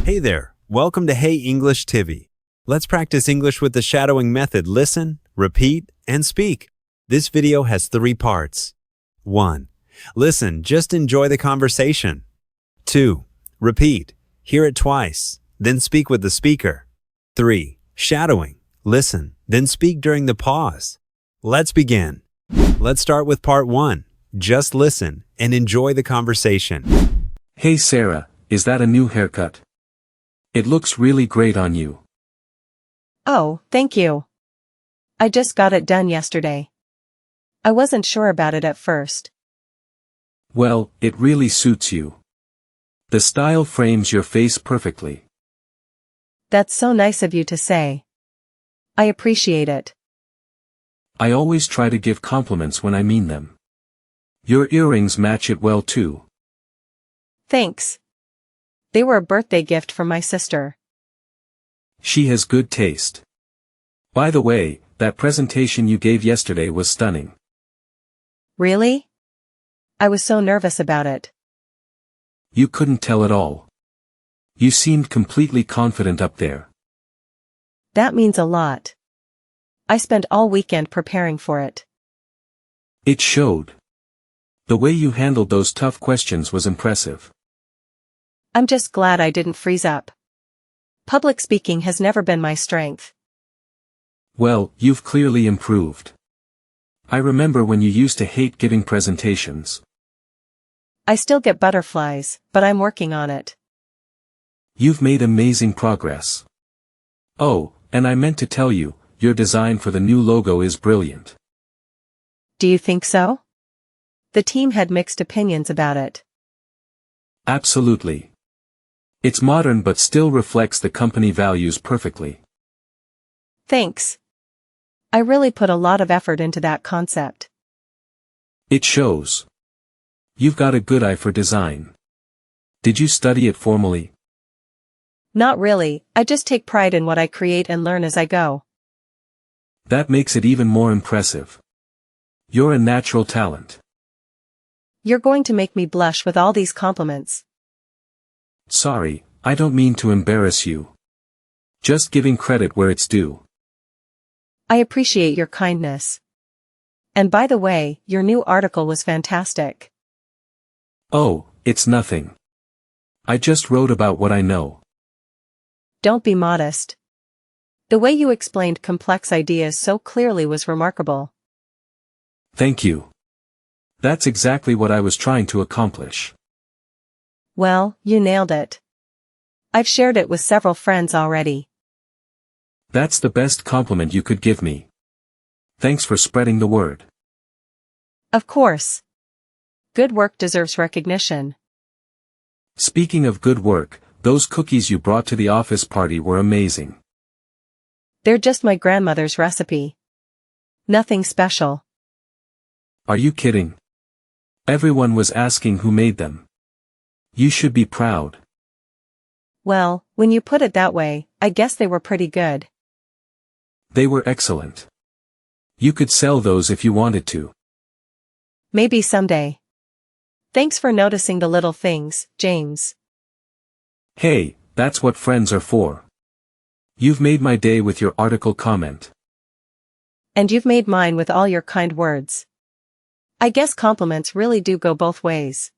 Hey there, welcome to Hey English TV. Let's practice English with the shadowing method. Listen, repeat, and speak. This video has 3 parts. 1. Listen, just enjoy the conversation. 2. Repeat, hear it twice, then speak with the speaker. 3. Shadowing, listen, then speak during the pause. Let's begin. Let's start with part 1. Just listen and enjoy the conversation. Hey Sarah, is that a new haircut? It looks really great on you. Oh, thank you. I just got it done yesterday. I wasn't sure about it at first. Well, it really suits you. The style frames your face perfectly. That's so nice of you to say. I appreciate it. I always try to give compliments when I mean them. Your earrings match it well too. Thanks. They were a birthday gift from my sister. She has good taste. By the way, that presentation you gave yesterday was stunning. Really? I was so nervous about it. You couldn't tell at all. You seemed completely confident up there. That means a lot. I spent all weekend preparing for it. It showed. The way you handled those tough questions was impressive. I'm just glad I didn't freeze up. Public speaking has never been my strength. Well, you've clearly improved. I remember when you used to hate giving presentations. I still get butterflies, but I'm working on it. You've made amazing progress. Oh, and I meant to tell you, your design for the new logo is brilliant. Do you think so? The team had mixed opinions about it. Absolutely. It's modern but still reflects the company values perfectly. Thanks. I really put a lot of effort into that concept. It shows. You've got a good eye for design. Did you study it formally? Not really, I just take pride in what I create and learn as I go. That makes it even more impressive. You're a natural talent. You're going to make me blush with all these compliments. Sorry, I don't mean to embarrass you. Just giving credit where it's due. I appreciate your kindness. And by the way, your new article was fantastic. Oh, it's nothing. I just wrote about what I know. Don't be modest. The way you explained complex ideas so clearly was remarkable. Thank you. That's exactly what I was trying to accomplish. Well, you nailed it. I've shared it with several friends already. That's the best compliment you could give me. Thanks for spreading the word. Of course. Good work deserves recognition. Speaking of good work, those cookies you brought to the office party were amazing. They're just my grandmother's recipe. Nothing special. Are you kidding? Everyone was asking who made them. You should be proud. Well, when you put it that way, I guess they were pretty good. They were excellent. You could sell those if you wanted to. Maybe someday. Thanks for noticing the little things, James. Hey, that's what friends are for. You've made my day with your article comment. And you've made mine with all your kind words. I guess compliments really do go both ways.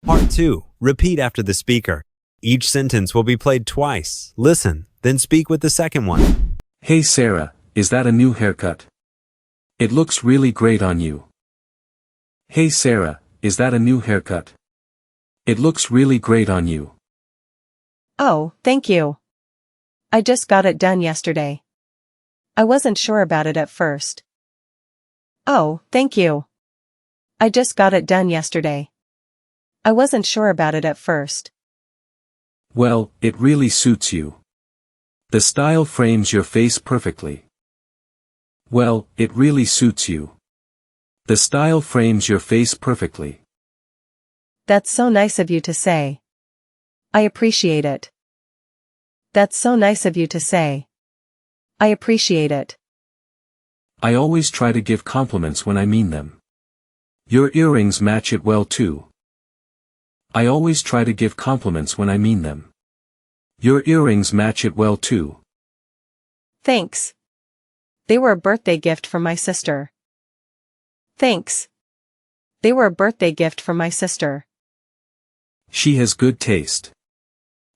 Part 2. Repeat after the speaker. Each sentence will be played twice. Listen, then speak with the second one. Hey Sarah, is that a new haircut? It looks really great on you. Hey Sarah, is that a new haircut? It looks really great on you. Oh, thank you. I just got it done yesterday. I wasn't sure about it at first. Oh, thank you. I just got it done yesterday. I wasn't sure about it at first. Well, it really suits you. The style frames your face perfectly. Well, it really suits you. The style frames your face perfectly. That's so nice of you to say. I appreciate it. That's so nice of you to say. I appreciate it. I always try to give compliments when I mean them. Your earrings match it well too. I always try to give compliments when I mean them. Your earrings match it well too. Thanks. They were a birthday gift from my sister. Thanks. They were a birthday gift from my sister. She has good taste.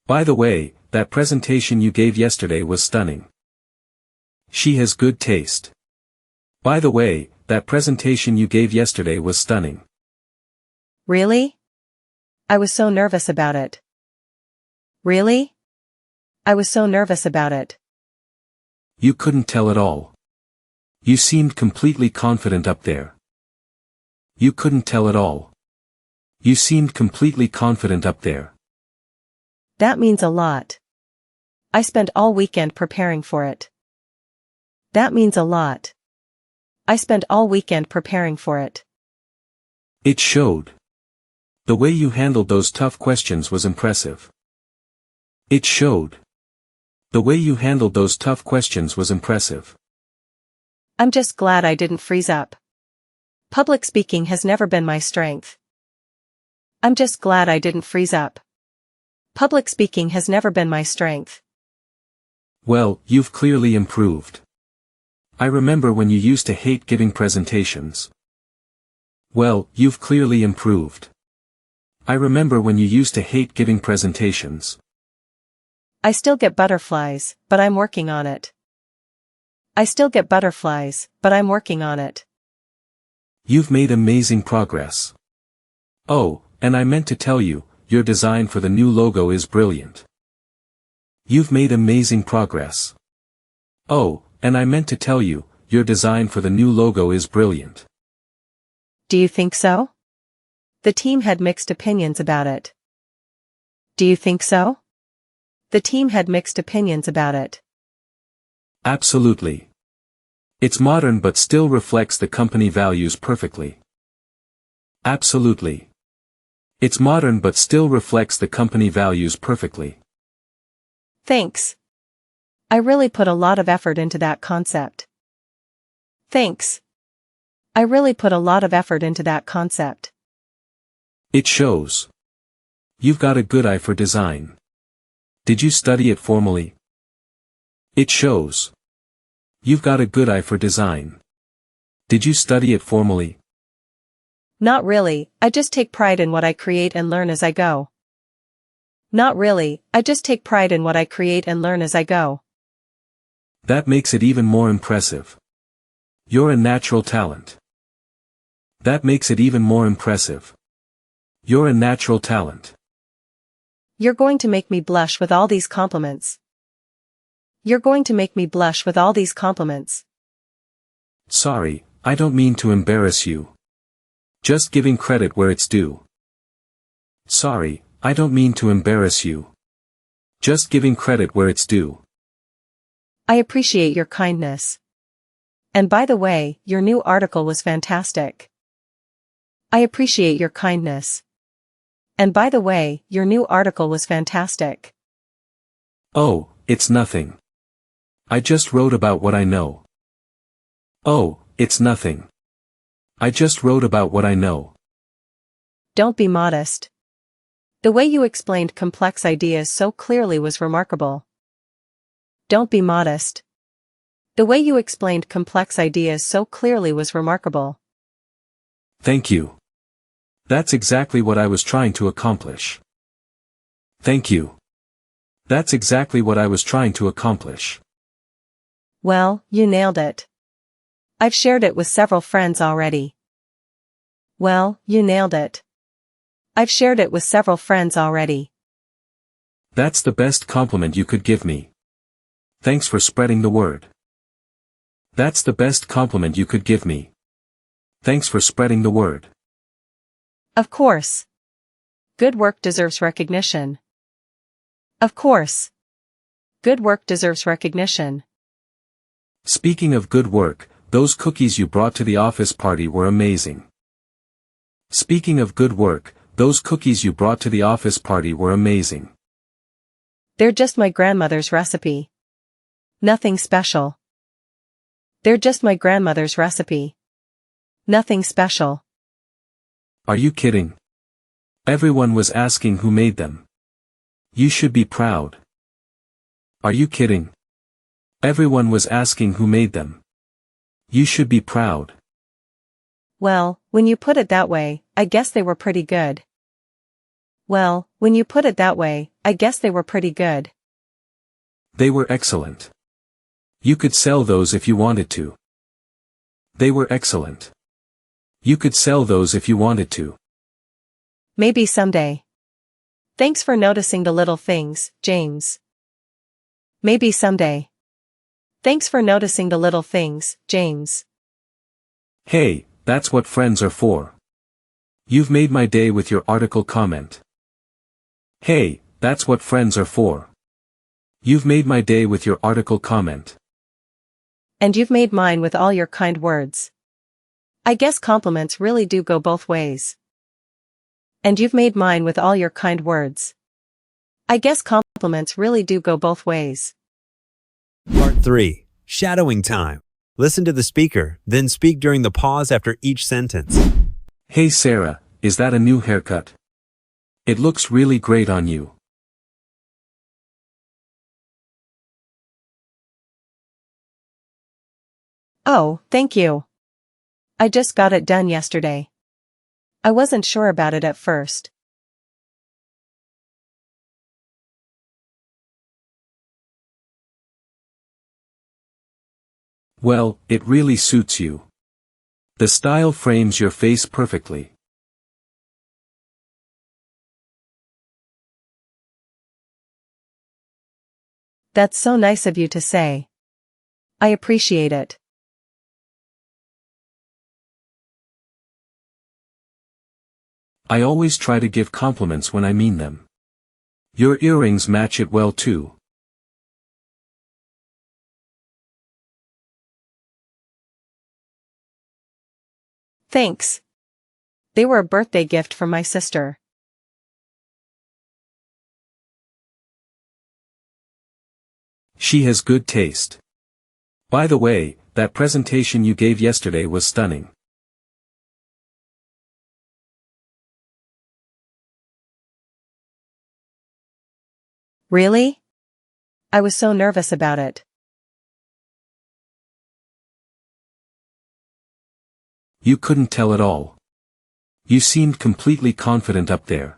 By the way, that presentation you gave yesterday was stunning. She has good taste. By the way, that presentation you gave yesterday was stunning. Really? I was so nervous about it. Really? I was so nervous about it. You couldn't tell at all. You seemed completely confident up there. You couldn't tell at all. You seemed completely confident up there. That means a lot. I spent all weekend preparing for it. That means a lot. I spent all weekend preparing for it. It showed. The way you handled those tough questions was impressive. It showed. The way you handled those tough questions was impressive. I'm just glad I didn't freeze up. Public speaking has never been my strength. I'm just glad I didn't freeze up. Public speaking has never been my strength. Well, you've clearly improved. I remember when you used to hate giving presentations. Well, you've clearly improved. I remember when you used to hate giving presentations. I still get butterflies, but I'm working on it. I still get butterflies, but I'm working on it. You've made amazing progress. Oh, and I meant to tell you, your design for the new logo is brilliant. You've made amazing progress. Oh, and I meant to tell you, your design for the new logo is brilliant. Do you think so? The team had mixed opinions about it. Do you think so? The team had mixed opinions about it. Absolutely. It's modern but still reflects the company values perfectly. Absolutely. It's modern but still reflects the company values perfectly. Thanks. I really put a lot of effort into that concept. Thanks. I really put a lot of effort into that concept. It shows. You've got a good eye for design. Did you study it formally? It shows. You've got a good eye for design. Did you study it formally? Not really, I just take pride in what I create and learn as I go. Not really, I just take pride in what I create and learn as I go. That makes it even more impressive. You're a natural talent. That makes it even more impressive. You're a natural talent. You're going to make me blush with all these compliments. You're going to make me blush with all these compliments. Sorry, I don't mean to embarrass you. Just giving credit where it's due. Sorry, I don't mean to embarrass you. Just giving credit where it's due. I appreciate your kindness. And by the way, your new article was fantastic. I appreciate your kindness. And by the way, your new article was fantastic. Oh, it's nothing. I just wrote about what I know. Oh, it's nothing. I just wrote about what I know. Don't be modest. The way you explained complex ideas so clearly was remarkable. Don't be modest. The way you explained complex ideas so clearly was remarkable. Thank you. That's exactly what I was trying to accomplish. Thank you. That's exactly what I was trying to accomplish. Well, you nailed it. I've shared it with several friends already. Well, you nailed it. I've shared it with several friends already. That's the best compliment you could give me. Thanks for spreading the word. That's the best compliment you could give me. Thanks for spreading the word. Of course. Good work deserves recognition. Of course. Good work deserves recognition. Speaking of good work, those cookies you brought to the office party were amazing. Speaking of good work, those cookies you brought to the office party were amazing. They're just my grandmother's recipe. Nothing special. They're just my grandmother's recipe. Nothing special. Are you kidding? Everyone was asking who made them. You should be proud. Are you kidding? Everyone was asking who made them. You should be proud. Well, when you put it that way, I guess they were pretty good. Well, when you put it that way, I guess they were pretty good. They were excellent. You could sell those if you wanted to. They were excellent. You could sell those if you wanted to. Maybe someday. Thanks for noticing the little things, James. Maybe someday. Thanks for noticing the little things, James. Hey, that's what friends are for. You've made my day with your article comment. Hey, that's what friends are for. You've made my day with your article comment. And you've made mine with all your kind words. I guess compliments really do go both ways. And you've made mine with all your kind words. I guess compliments really do go both ways. Part 3. Shadowing time. Listen to the speaker, then speak during the pause after each sentence. Hey Sarah, is that a new haircut? It looks really great on you. Oh, thank you. I just got it done yesterday. I wasn't sure about it at first. Well, it really suits you. The style frames your face perfectly. That's so nice of you to say. I appreciate it. I always try to give compliments when I mean them. Your earrings match it well too. Thanks. They were a birthday gift from my sister. She has good taste. By the way, that presentation you gave yesterday was stunning. Really? I was so nervous about it. You couldn't tell at all. You seemed completely confident up there.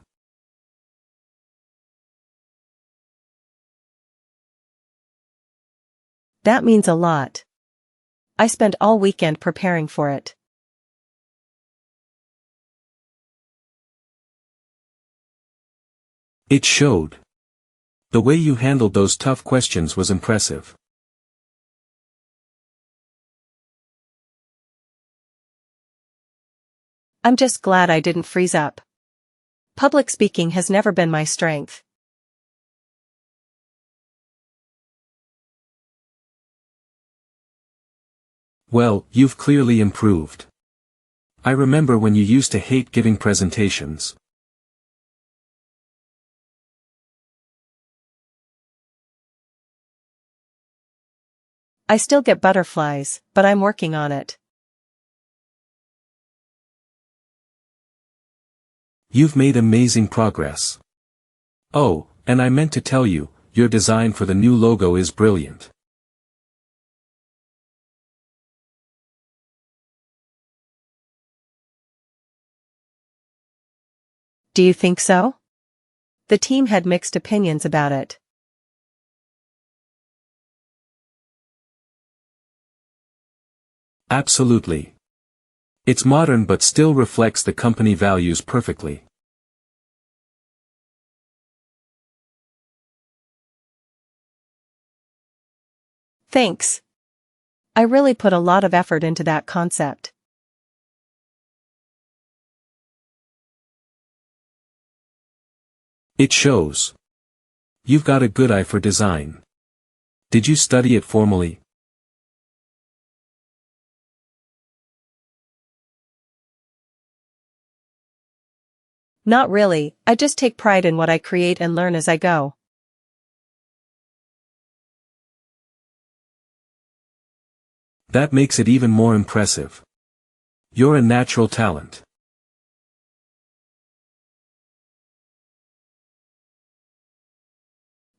That means a lot. I spent all weekend preparing for it. It showed. The way you handled those tough questions was impressive. I'm just glad I didn't freeze up. Public speaking has never been my strength. Well, you've clearly improved. I remember when you used to hate giving presentations. I still get butterflies, but I'm working on it. You've made amazing progress. Oh, and I meant to tell you, your design for the new logo is brilliant. Do you think so? The team had mixed opinions about it. Absolutely. It's modern but still reflects the company values perfectly. Thanks. I really put a lot of effort into that concept. It shows. You've got a good eye for design. Did you study it formally? Not really, I just take pride in what I create and learn as I go. That makes it even more impressive. You're a natural talent.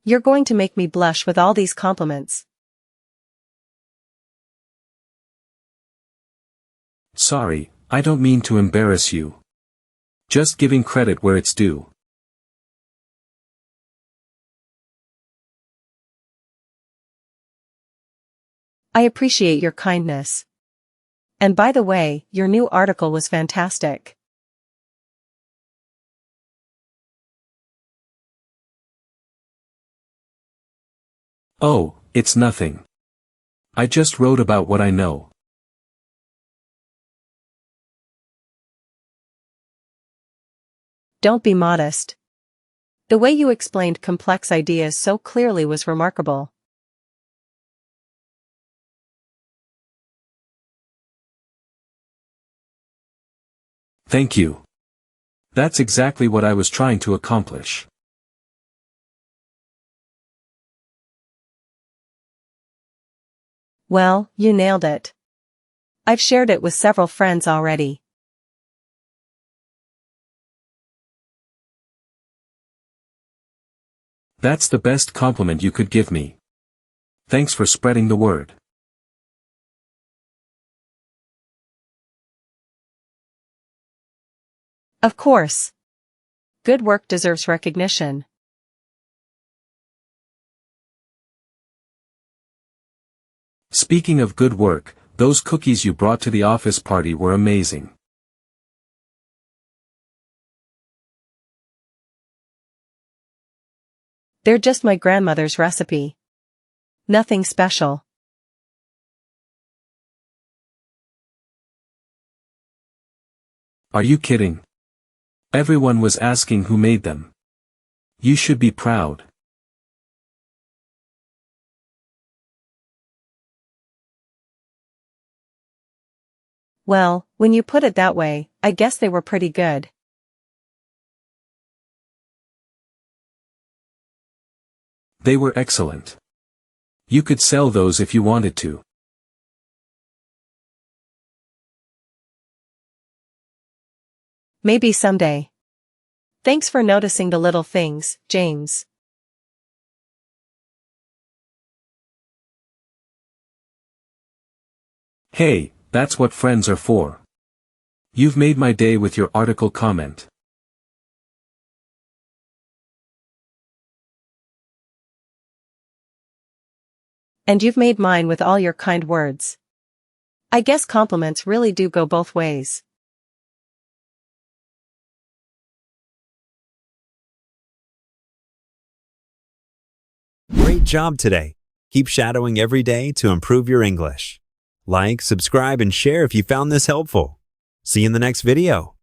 You're going to make me blush with all these compliments. Sorry, I don't mean to embarrass you. Just giving credit where it's due. I appreciate your kindness. And by the way, your new article was fantastic. Oh, it's nothing. I just wrote about what I know. Don't be modest. The way you explained complex ideas so clearly was remarkable. Thank you. That's exactly what I was trying to accomplish. Well, you nailed it. I've shared it with several friends already. That's the best compliment you could give me. Thanks for spreading the word. Of course. Good work deserves recognition. Speaking of good work, those cookies you brought to the office party were amazing. They're just my grandmother's recipe. Nothing special. Are you kidding? Everyone was asking who made them. You should be proud. Well, when you put it that way, I guess they were pretty good. They were excellent. You could sell those if you wanted to. Maybe someday. Thanks for noticing the little things, James. Hey, that's what friends are for. You've made my day with your article comment. And you've made mine with all your kind words. I guess compliments really do go both ways. Great job today. Keep shadowing every day to improve your English. Like, subscribe, and share if you found this helpful. See you in the next video.